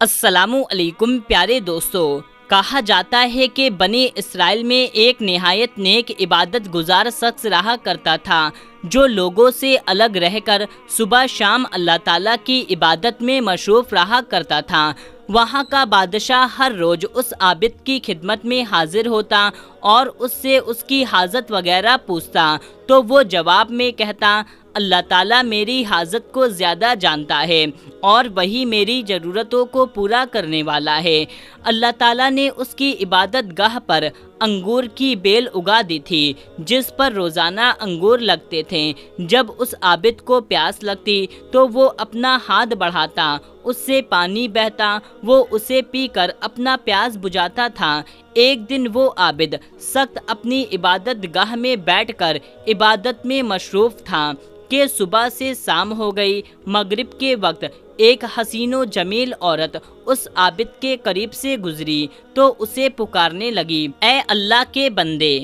السلام علیکم پیارے دوستو، کہا جاتا ہے کہ بنی اسرائیل میں ایک نہایت نیک عبادت گزار شخص رہا کرتا تھا جو لوگوں سے الگ رہ کر صبح شام اللہ تعالیٰ کی عبادت میں مصروف رہا کرتا تھا۔ وہاں کا بادشاہ ہر روز اس عابد کی خدمت میں حاضر ہوتا اور اس سے اس کی حاجت وغیرہ پوچھتا تو وہ جواب میں کہتا، اللہ تعالیٰ میری حاجت کو زیادہ جانتا ہے اور وہی میری ضرورتوں کو پورا کرنے والا ہے۔ اللہ تعالیٰ نے اس کی عبادت گاہ پر انگور کی بیل اگا دی تھی جس پر روزانہ انگور لگتے تھے۔ جب اس عابد کو پیاس لگتی تو وہ اپنا ہاتھ بڑھاتا، اس سے پانی بہتا، وہ اسے پی کر اپنا پیاس بجھاتا تھا۔ ایک دن وہ عابد سخت اپنی عبادت گاہ میں بیٹھ کر عبادت میں مصروف تھا کہ صبح سے شام ہو گئی۔ مغرب کے وقت ایک حسین و جمیل عورت اس عابد کے قریب سے گزری تو اسے پکارنے لگی، اے اللہ کے بندے۔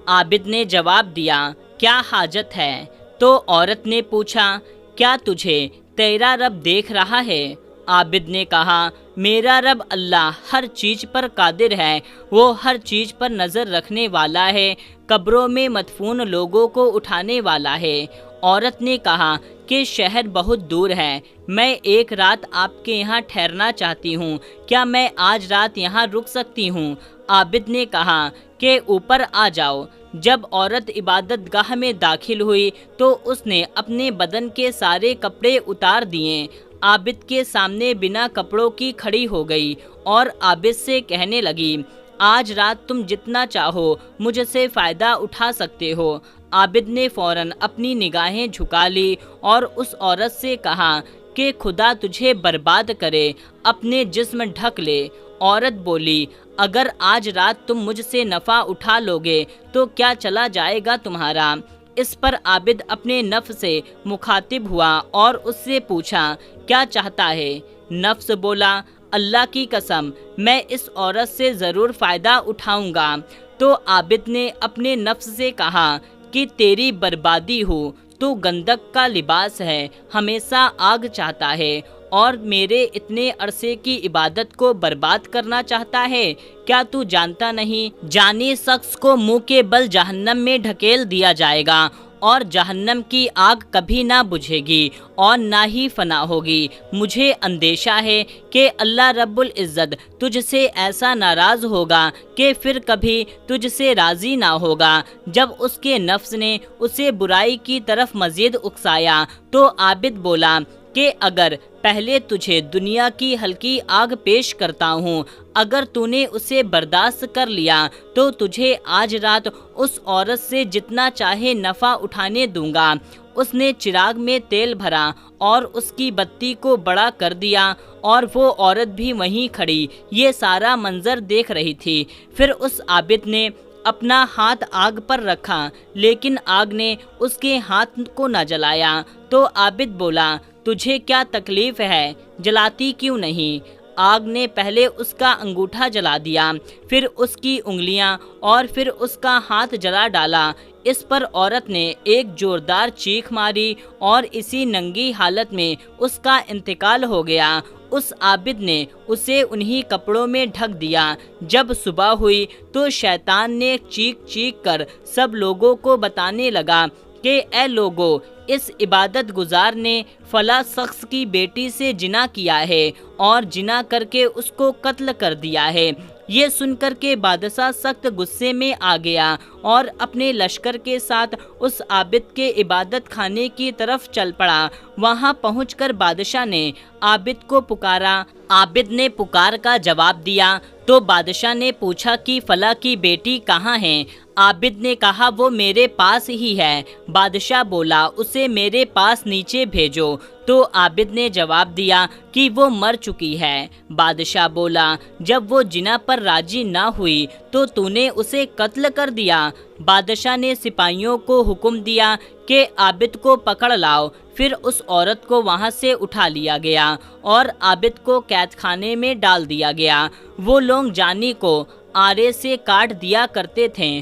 عابد نے جواب دیا، کیا حاجت ہے؟ تو عورت نے پوچھا، کیا تجھے تیرا رب دیکھ رہا ہے؟ عابد نے کہا، میرا رب اللہ ہر چیز پر قادر ہے، وہ ہر چیز پر نظر رکھنے والا ہے، قبروں میں مدفون لوگوں کو اٹھانے والا ہے۔ عورت نے کہا کہ شہر بہت دور ہے، میں ایک رات آپ کے یہاں ٹھہرنا چاہتی ہوں، کیا میں آج رات یہاں رک سکتی ہوں؟ عابد نے کہا کہ اوپر آ جاؤ۔ جب عورت عبادت گاہ میں داخل ہوئی تو اس نے اپنے بدن کے سارے کپڑے اتار دیے۔ عابد کے سامنے بنا کپڑوں کی کھڑی ہو گئی اور عابد سے کہنے لگی، آج رات تم جتنا چاہو مجھ سے فائدہ اٹھا سکتے ہو۔ عابد نے فوراً اپنی نگاہیں جھکا لی اور اس عورت سے کہا کہ خدا تجھے برباد کرے، اپنے جسم ڈھک لے۔ عورت بولی، اگر آج رات تم مجھ سے نفع اٹھا لوگے تو کیا چلا جائے گا تمہارا؟ اس پر عابد اپنے نفس سے مخاطب ہوا اور اس سے پوچھا، کیا چاہتا ہے؟ نفس بولا، اللہ کی قسم میں اس عورت سے ضرور فائدہ اٹھاؤں گا۔ تو عابد نے اپنے نفس سے کہا کہ تیری بربادی ہو، تو گندک کا لباس ہے، ہمیشہ آگ چاہتا ہے اور میرے اتنے عرصے کی عبادت کو برباد کرنا چاہتا ہے۔ کیا تو جانتا نہیں، جانی شخص کو منہ کے بل جہنم میں ڈھکیل دیا جائے گا اور جہنم کی آگ کبھی نہ بجھے گی اور نہ ہی فنا ہوگی۔ مجھے اندیشہ ہے کہ اللہ رب العزت تجھ سے ایسا ناراض ہوگا کہ پھر کبھی تجھ سے راضی نہ ہوگا۔ جب اس کے نفس نے اسے برائی کی طرف مزید اکسایا تو عابد بولا کہ اگر پہلے تجھے دنیا کی ہلکی آگ پیش کرتا ہوں، اگر تو نے اسے برداشت کر لیا تو تجھے آج رات اس عورت سے جتنا چاہے نفع اٹھانے دوں گا۔ اس نے چراغ میں تیل بھرا اور اس کی بتی کو بڑا کر دیا اور وہ عورت بھی وہیں کھڑی یہ سارا منظر دیکھ رہی تھی۔ پھر اس عابد نے اپنا ہاتھ آگ پر رکھا لیکن آگ نے اس کے ہاتھ کو نہ جلایا۔ تو عابد بولا، تجھے کیا تکلیف ہے، جلاتی کیوں نہیں؟ آگ نے پہلے اس کا انگوٹھا جلا دیا، پھر اس کی انگلیاں اور پھر اس کا ہاتھ جلا ڈالا۔ اس پر عورت نے ایک زوردار چیخ ماری اور اسی ننگی حالت میں اس کا انتقال ہو گیا۔ اس عابد نے اسے انہی کپڑوں میں ڈھک دیا۔ جب صبح ہوئی تو شیطان نے چیخ چیخ کر سب لوگوں کو بتانے لگا کہ اے لوگو، اس عبادت گزار نے فلاں شخص کی بیٹی سے جنا کیا ہے اور جنا کر کے اس کو قتل کر دیا ہے۔ یہ سن کر کے بادشاہ سخت غصے میں آ گیا اور اپنے لشکر کے ساتھ اس عابد کے عبادت خانے کی طرف چل پڑا۔ وہاں پہنچ کر بادشاہ نے عابد کو پکارا۔ عابد نے پکار کا جواب دیا تو بادشاہ نے پوچھا کہ فلاں کی بیٹی کہاں ہے؟ عابد نے کہا، وہ میرے پاس ہی ہے۔ بادشاہ بولا، اسے میرے پاس نیچے بھیجو۔ تو عابد نے جواب دیا کہ وہ مر چکی ہے۔ بادشاہ بولا، جب وہ جنا پر راضی نہ ہوئی تو نے اسے قتل کر دیا۔ بادشاہ نے سپاہیوں کو حکم دیا کہ عابد کو پکڑ لاؤ۔ پھر اس عورت کو وہاں سے اٹھا لیا گیا اور عابد کو قید خانے میں ڈال دیا گیا۔ وہ لوگ جانی کو آرے سے کاٹ دیا کرتے تھے۔